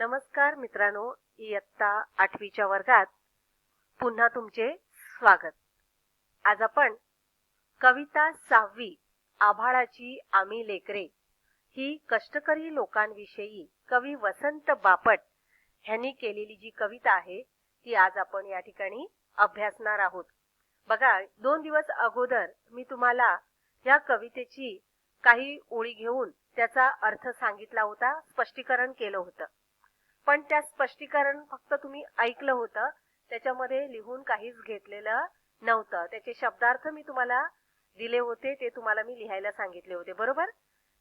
नमस्कार मित्रांनो, इयत्ता 8वीच्या वर्गात पुन्हा तुमचे स्वागत. आज आपण कविता 6वी आभाळाची आम्ही लेकरे ही कष्टकरी लोकांविषयी कवी वसंत बापट यांनी केलेली जी कविता आहे ती आज आपण या ठिकाणी अभ्यासणार आहोत. बघा, 2 दिवस अगोदर मी तुम्हाला या कवितेची काही ओळी घेऊन त्याचा अर्थ सांगितला होता, स्पष्टीकरण केलं होतं. पण त्या स्पष्टीकरण फक्त तुम्ही ऐकलं होतं, त्याच्यामध्ये लिहून काहीच घेतलेलं नव्हतं. त्याचे शब्दार्थ मी तुम्हाला दिले होते, ते तुम्हाला मी लिहायला सांगितले होते, बरोबर?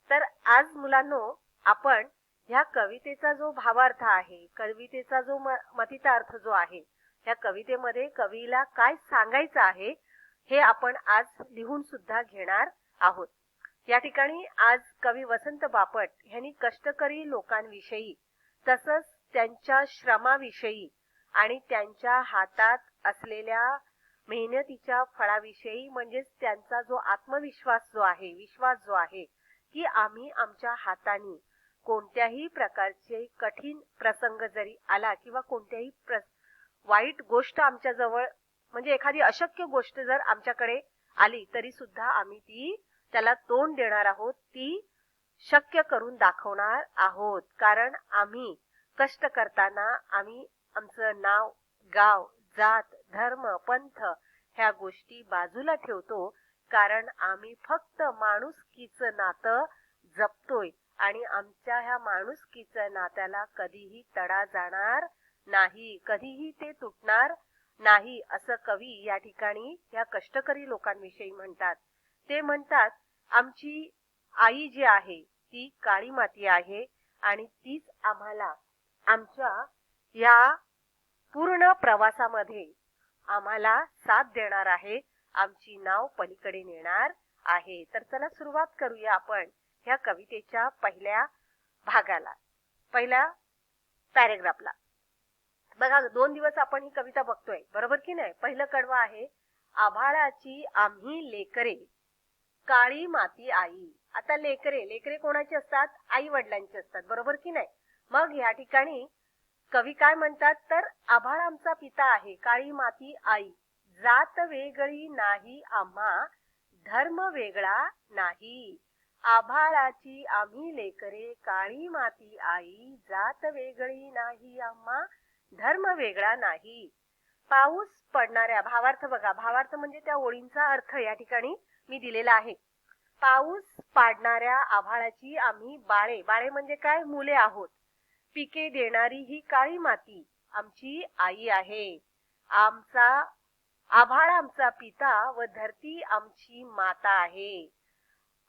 तर आज मुलांनो, आपण ह्या कवितेचा जो भावार्थ आहे, कवितेचा जो मथितार्थ जो आहे, ह्या कवितेमध्ये कवीला काय सांगायचं आहे हे आपण आज लिहून सुद्धा घेणार आहोत. या ठिकाणी आज कवी वसंत बापट यांनी कष्टकरी लोकांविषयी तसंच त्यांच्या श्रमाविषयी आणि त्यांच्या हातात असलेल्या मेहनतीच्या फळाविषयी, म्हणजेच त्यांचा जो आत्मविश्वास जो आहे, विश्वास जो आहे की आम्ही आमच्या हाताने कोणत्याही प्रकारचे कठीण प्रसंग जरी आला किंवा कोणत्याही वाईट गोष्ट आमच्या जवळ, म्हणजे एखादी अशक्य गोष्ट जर आमच्याकडे आली तरी सुद्धा आम्ही त्याला तोंड देणार आहोत, ती शक्य करून दाखवणार आहोत. कारण आम्ही कष्ट करताना आम्ही आमचं नाव, गाव, जात, धर्म, पंथ ह्या गोष्टी बाजूला ठेवतो, कारण आम्ही फक्त माणुसकीचं नातं जपतोय आणि आमच्या ह्या माणुसकीचं नात्याला कधीही तडा जाणार नाही, कधीही ते तुटणार नाही, असं कवी या ठिकाणी या कष्टकरी लोकांविषयी म्हणतात. ते म्हणतात, आमची आई जी आहे ती काळी माती आहे आणि तीच आम्हाला आमच्या या पूर्ण प्रवासामध्ये आम्हाला साथ देणार आहे, आमची नाव पलीकडे नेणार आहे. तर चला सुरुवात करूया आपण ह्या कवितेच्या पहिल्या भागाला, पहिल्या पॅरेग्राफला. बघा, 2 दिवस आपण ही कविता बघतोय, बरोबर की नाही? पहिलं कडवं आहे, आभाळाची आम्ही लेकरे काळी माती आई. आता लेकरे कोणाचे असतात? आई वडिलांचे असतात, बरोबर की नाही? मग या ठिकाणी कवी काय म्हणतात, तर आभाळ आमचा पिता आहे, काळी माती आई, जात वेगळी नाही आम्हा, धर्म वेगळा नाही. आभाळाची आम्ही लेकरे काळी माती आई, जात वेगळी नाही आम्हा, धर्म वेगळा नाही. पाऊस पडणाऱ्या, भावार्थ बघा, भावार्थ म्हणजे त्या ओळींचा अर्थ या ठिकाणी मी दिलेला आहे. पाऊस पाडणाऱ्या आभाळाची आम्ही बाळे, बाळे म्हणजे काय? मुले आहोत. पिके देणारी ही काळी माती आमची आई आहे. आभाळ आमचा पिता व धरती आमची माता आहे.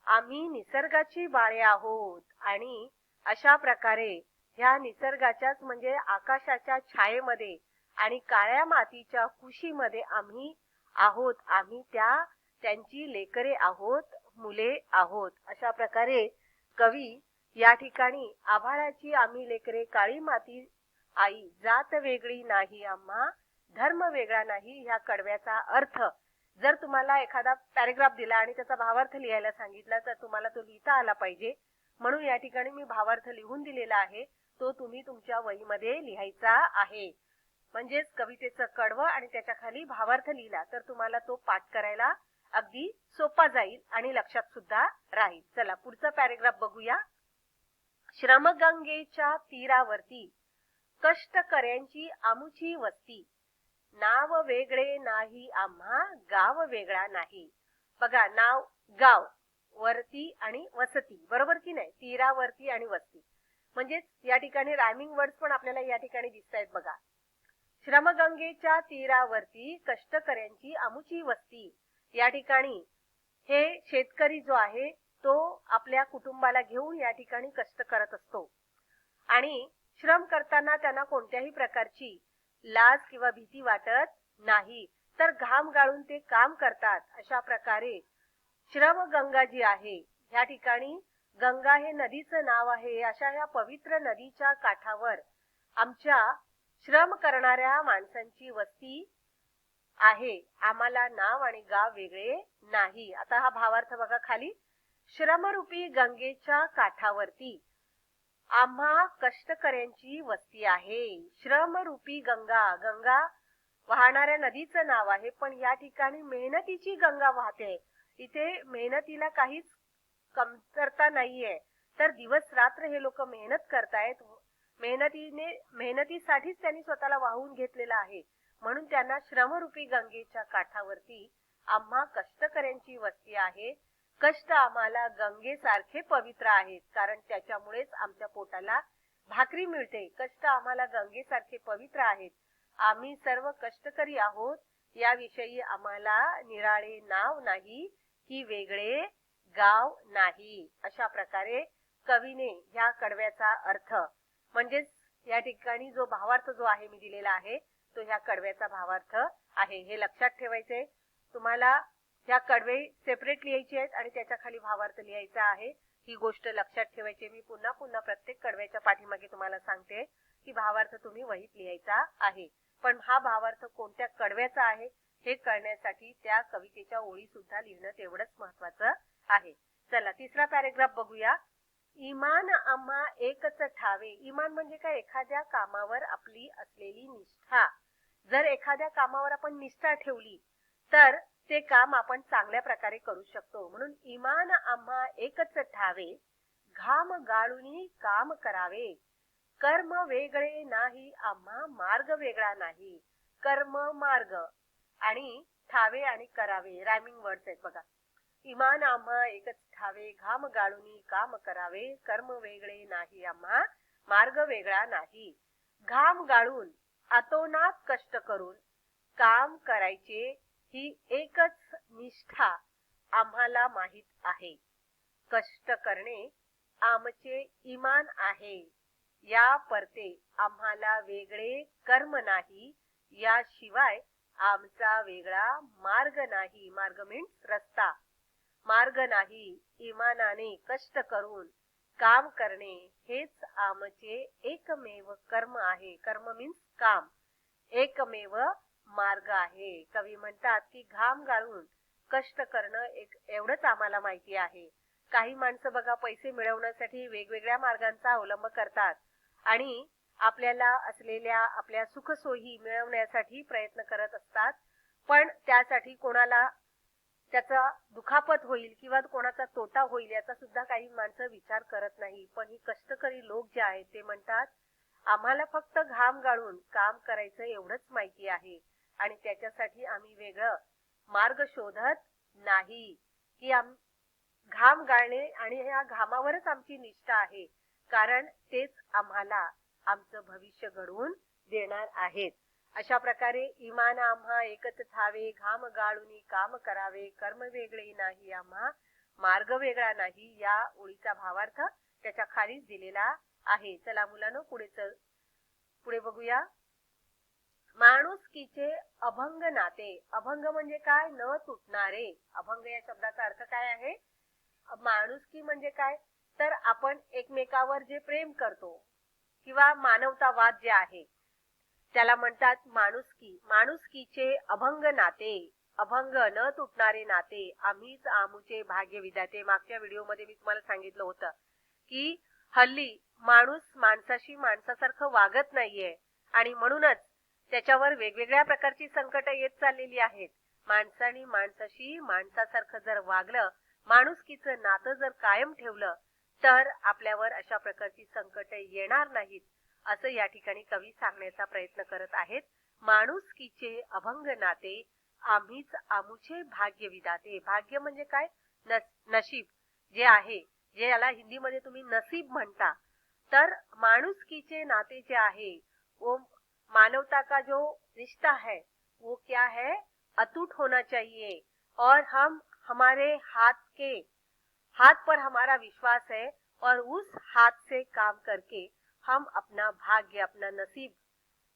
आम्ही निसर्गाची बाळे आहोत आणि अशा प्रकारे ह्या निसर्गाच्याच म्हणजे आकाशाच्या छायेमध्ये आणि काळ्या मातीच्या कुशीमध्ये आम्ही आहोत. आम्ही त्यांची लेकरे आहोत, मुले आहोत. अशा प्रकारे कवी या ठिकाणी आभाळाची आम्ही लेकरे काळी माती आई, जात वेगळी नाही आम्हा, धर्म वेगळा नाही ह्या कडव्याचा अर्थ जर तुम्हाला एखादा पॅरेग्राफ दिला आणि त्याचा भावार्थ लिहायला सांगितला तर तुम्हाला तो लिहिता आला पाहिजे. म्हणून या ठिकाणी मी भावार्थ लिहून दिलेला आहे, तो तुम्ही तुमच्या वहीमध्ये लिहायचा आहे. म्हणजेच कवितेचं कडवं आणि त्याच्या खाली भावार्थ लिहिला तर तुम्हाला तो पाठ करायला अगदी सोपा जाईल आणि लक्षात सुद्धा राहील. चला पुढचा पॅरेग्राफ बघूया. श्रमगंगेच्या तीरावरती कष्टकऱ्यांची आमुची वस्ती, नाव वेगळे नाही आम्हा, गाव वेगळा नाही. बघा, नाव, गाव, वरती आणि वसती, बरोबर की नाही? तीरावरती आणि वस्ती, म्हणजेच या ठिकाणी रायमिंग वर्ड्स पण आपल्याला या ठिकाणी दिसत आहेत. बघा, श्रमगंगेच्या तीरावरती कष्टकऱ्यांची आमुची वस्ती. या ठिकाणी हे शेतकरी जो आहे तो आपल्या कुटुंबाला घेऊन या ठिकाणी कष्ट करत असतो आणि श्रम करताना त्यांना कोणत्याही प्रकारची लाज किंवा भीती वाटत नाही, तर घाम गाळून ते काम करतात. अशा प्रकारे श्रमगंगा जी आहे, या ठिकाणी गंगा हे नदीचं नाव आहे. अशा ह्या पवित्र नदीच्या काठावर आमच्या श्रम करणाऱ्या माणसांची वस्ती आहे. आम्हाला नाव आणि गाव वेगळे नाही. आता हा भावार्थ बघा खाली, श्रमरूपी गंगेच्या काठावरती आम्हा कष्टकऱ्यांची वस्ती आहे. श्रमरूपी गंगा, गंगा वाहणाऱ्या नदीचं नाव आहे, पण या ठिकाणी मेहनतीची गंगा वाहते. इथे मेहनतीला काहीच कमतरता नाहीये. तर दिवस रात्र हे लोक मेहनत करतायत. मेहनतीसाठीच त्यांनी स्वतःला वाहून घेतलेलं आहे. म्हणून त्यांना श्रमरूपी गंगेच्या काठावरती आम्हा कष्टकऱ्यांची वस्ती आहे. कष्ट आम्हाला गंगेसारखे पवित्र आहेत, कारण त्याच्यामुळेच आमच्या पोटाला भाकरी मिळते. कष्ट आम्हाला गंगेसारखे पवित्र आहेत. आम्ही सर्व कष्टकरी आहोत. याविषयी आम्हाला निराळे नाव नाही की वेगळे गाव नाही. अशा प्रकारे कवीने ह्या कडव्याचा अर्थ म्हणजेच या ठिकाणी जो भावार्थ जो आहे मी दिलेला आहे तो ह्या कडव्याचा भावार्थ आहे. हे लक्षात ठेवायचे. तुम्हाला ह्या कडवे सेपरेट लिहायचे आहेत आणि त्याच्या खाली भावार्थ लिहायचा आहे. ही गोष्ट लक्षात ठेवायची. मी पुन्हा पुन्हा प्रत्येक कडव्याच्या पाठीमागे तुम्हाला सांगते की भावार्थ तुम्ही वहीत लिहायचा आहे. पण हा भावार्थ कोणत्या कडव्याचा आहे हे कळण्यासाठी त्या कवितेच्या ओळी सुद्धा लिहिणं तेवढंच महत्वाचं आहे. चला तिसरा पॅरेग्राफ बघूया. इमान आम्हा एकच ठावे. इमान म्हणजे काय? एखाद्या कामावर आपली असलेली निष्ठा. जर एखाद्या कामावर आपण निष्ठा ठेवली तर ते काम आपण चांगल्या प्रकारे करू शकतो. म्हणून इमान आम्हा एकच ठावे, घाम गाळूनी काम करावे. कर्म वेगळे नाही आम्हा मार्ग वेगळा नाही. कर्म मार्ग आणि ठावे आणि करावे रायमिंग वर्ड्स आहेत बघा. इमान आम्हा एकच ठावे, घाम गाळूनी काम करावे. कर्म वेगळे नाही आम्हा मार्ग वेगळा नाही. घाम गाळून अतोनात कष्ट करून काम करायचे ही एकच निष्ठा आम्हाला माहित आहे. कष्ट करणे आमचे इमान आहे. या परते आम्हाला वेगळे कर्म नाही. याशिवाय आमचा वेगळा मार्ग नाही. मार्ग मीन्स रस्ता. मार्ग नाही. इमानाने कष्ट करून काम करणे हेच आमचे एकमेव कर्म आहे. कर्म मीन्स काम. एकमेव मार्ग आहे. कवी म्हणतात की घाम गाळून कष्ट करणं एवढंच आम्हाला माहिती आहे. काही माणसं बघा पैसे मिळवण्यासाठी वेगवेगळ्या मार्गांचा अवलंब करतात आणि आपल्याला असलेल्या आपल्या सुखसोयी मिळवण्यासाठी प्रयत्न करत असतात. पण त्यासाठी कोणाला त्याचा दुखापत होईल किंवा कोणाचा तोटा होईल याचा सुद्धा काही माणसं विचार करत नाही. पण ही कष्टकरी लोक जे आहेत ते म्हणतात आम्हाला फक्त घाम गाळून काम करायचं एवढंच माहिती आहे आणि त्याच्यासाठी आम्ही वेगळं मार्ग शोधत नाही. की घाम गाळणे आणि ह्या घामावरच आमची निष्ठा आहे, कारण तेच आम्हाला आमचं भविष्य घडवून देणार आहेत. अशा प्रकारे इमान आम्हा एकच ठावे, घाम गाळूनी काम करावे. कर्म वेगळे नाही आम्हा मार्ग वेगळा नाही. या ओळीचा भावार्थ त्याच्या खालीच दिलेला आहे. चला मुलांनो पुढे बघूया. माणुसकीचे अभंग नाते. अभंग म्हणजे काय? न तुटणारे. अभंग या शब्दाचा अर्थ काय आहे? माणुसकी म्हणजे काय? तर आपण एकमेकावर जे प्रेम करतो किंवा मानवतावाद जे आहे त्याला म्हणतात माणुसकी. माणुसकीचे अभंग नाते. अभंग न तुटणारे नाते आम्हीच आमुचे भाग्य विधाते. मागच्या व्हिडिओमध्ये मी तुम्हाला सांगितलं होतं की हल्ली माणूस माणसाशी माणसासारखं वागत नाहीये आणि म्हणूनच त्याच्यावर वेगवेगळ्या प्रकारची संकट येत चाललेली आहेत. माणसाने माणसाशी माणसासारखं जर वागलं, माणुसकीचं नातं जर कायम ठेवलं तर आपल्यावर अशा प्रकारची संकट येणार नाहीत असं या ठिकाणी कवी सांगण्याचा प्रयत्न करत आहेत. माणुसकीचे अभंग नाते आम्हीच आमुचे भाग्य विधाते. भाग्य म्हणजे काय? नशीब जे आहे, जे याला हिंदीमध्ये तुम्ही नसीब म्हणता. तर माणुसकीचे नाते जे आहे वो मानवता का जो रिश्ता है वो क्या है? अटूट होना चाहिए. और हम हमारे हाथ पर हमारा विश्वास है और उस हाथ से काम करके हम अपना भाग्य अपना नसीब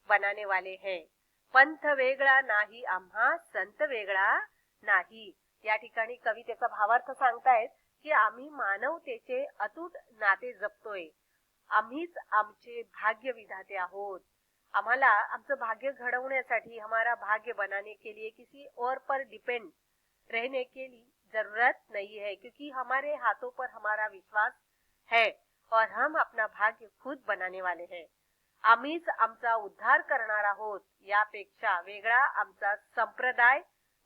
बनाने वाले हैं. पंथ वेगळा नाही आम्हा संत वेगळा नाही. या ठिकाणी कवी त्याचा भावार्थ सांगतायत की आम्ही मानवतेचे अतूट नाते जपतोय. आम्हीच आमचे भाग्य विधाते आहोत. आम्हाला आमचं भाग्य घडवण्यासाठी हमारा भाग्य बनाने के लिए किसी और पर डिपेंड रहने के लिए जरूरत नहीं है, क्योंकि हमारे हाथों पर हमारा विश्वास है और हम अपना भाग्य खुद बनाने वाले हैं. आम्हीच आमचा उद्धार करणार आहोत. यापेक्षा वेगळा आमचा संप्रदाय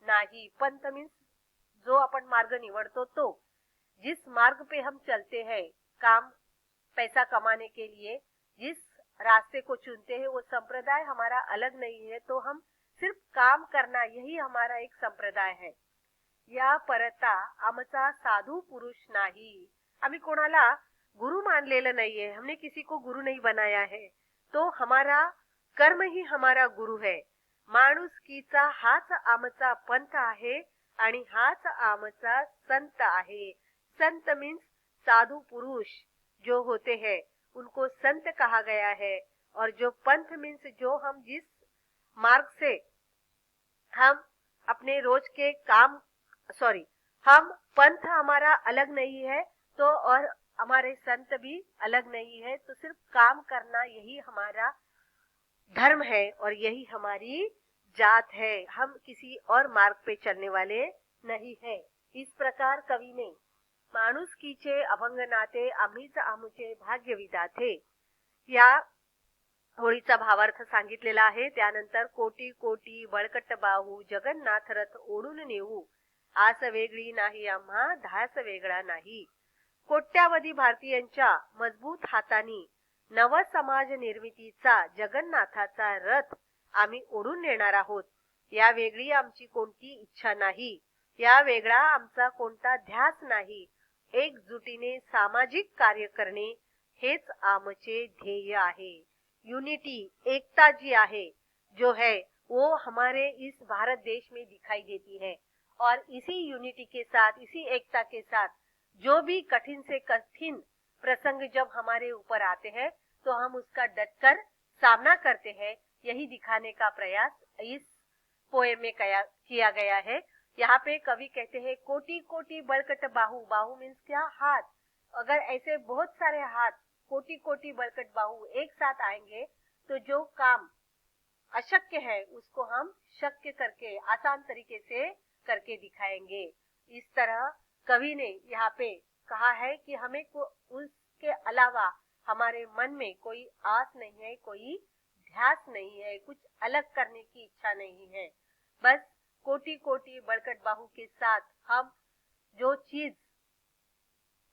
नाही. पंथ मीन्स जो अपन मार्ग निवड़तो तो. जिस मार्ग पे हम चलते हैं काम पैसा कमाने के लिए, जिस रास्ते को चुनते हैं वो संप्रदाय हमारा अलग नहीं है. तो हम सिर्फ काम करना यही हमारा एक संप्रदाय है. या परता आमचा साधू पुरुष नाही. आम्ही कोणाला गुरु मानलेलं नाहीये. हमने किसी को गुरु नहीं बनाया है. तो हमारा कर्म ही हमारा गुरु है. माणुसकीचा हाच आमचा पंथ आहे आणि हाच आमचा संत आहे. संत मीन्स साधु पुरुष जो होते हैं उनको संत कहा गया है. और जो पंथ मीन्स जो हम जिस मार्ग से हम अपने रोज के काम हम पंथ हमारा अलग नहीं है तो और हमारे संत भी अलग नहीं है. तो सिर्फ काम करना यही हमारा धर्म है और यही हमारी जात है. हम किसी और मार्ग पे चलने वाले नहीं है. इस प्रकार कवि ने माणुसकीचे अभंग नाते आम्हीच आमचे भाग्य विधाते या होळीचा भावार्थ सांगितलेला आहे. त्यानंतर कोटी कोटी बळकट बाहू जगन्नाथ रथ ओढून नेऊ. आस वेगळी नाही आम्हा ध्यास वेगळा नाही. कोट्यावधी भारतीयांच्या मजबूत हातांनी नव समाज निर्मितीचा जगन्नाथाचा रथ आम्ही ओढून नेणार आहोत. या वेगळी आमची कोणती इच्छा नाही. या वेगळा आमचा कोणता ध्यास नाही. एकजुटीने सामाजिक कार्य करणे हेच आमचे ध्येय आहे. यूनिटी एकता जी आहे जो है वो हमारे इस भारत देश में दिखाई देती है. और इसी यूनिटी के साथ इसी एकता के साथ जो भी कठिन से कठिन प्रसंग जब हमारे ऊपर आते हैं तो हम उसका डटकर सामना करते हैं. यही दिखाने का प्रयास इस पोएम में किया गया है. यहाँ पे कवि कहते हैं कोटि कोटि बलकट बाहु. बाहु मीन्स क्या? हाथ. अगर ऐसे बहुत सारे हाथ कोटि कोटि बलकट बाहु एक साथ आएंगे तो जो काम अशक्य है उसको हम शक्य करके आसान तरीके से करके दिखाएंगे. इस तरह कवि ने यहाँ पे कहा है कि हमें उसके अलावा हमारे मन में कोई आस नहीं है, कोई ध्यास नहीं है, कुछ अलग करने की इच्छा नहीं है. बस कोटि कोटि बलकट बाहु के साथ हम जो चीज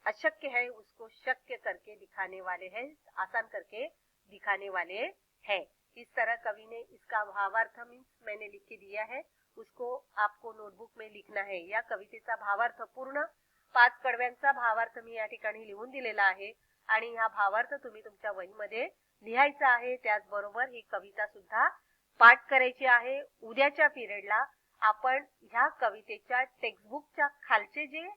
अशक्य है उसको शक्य करके दिखाने वाले हैं, आसान करके दिखाने वाले हैं. इस तरह कवि ने इसका भावार्थ मीन्स मैंने लिख के दिया है, उसको आपको नोटबुक में लिखना है. या कवितेचा भावार्थ पूर्ण 5 कडव्यांचा भावार्थ मी या ठिकाणी लिहून दिलेला आहे आणि हा भावार्थ तुम्ही तुमच्या वहीमध्ये लिहायचा आहे. त्याचबरोबर ही कविता सुद्धा पाठ करायची आहे. उद्याच्या पिरियडला आपण ह्या कवितेच्या टेक्स्टबुकच्या खालचे जे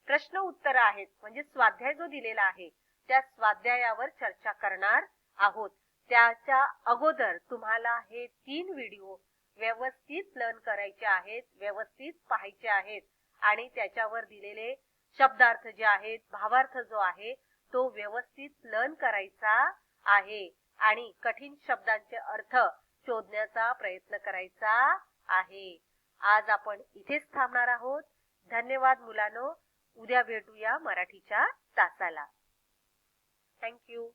प्रश्न उत्तर आहेत म्हणजे स्वाध्याय जो दिलेला आहे त्या स्वाध्यायावर चर्चा करणार आहोत. त्याच्या अगोदर तुम्हाला हे 3 व्हिडिओ व्यवस्थित लर्न करायचे आहेत, व्यवस्थित पाहायचे आहेत आणि त्याच्यावर दिलेले शब्दार्थ जे आहेत, भावार्थ जो आहे तो व्यवस्थित लर्न करायचा आहे आणि कठीण शब्दांचे अर्थ शोधण्याचा प्रयत्न करायचा आहे. आज आपण इथेच थांबणार आहोत. धन्यवाद मुलांनो. उद्या भेटूया मराठीच्या तासाला. Thank you.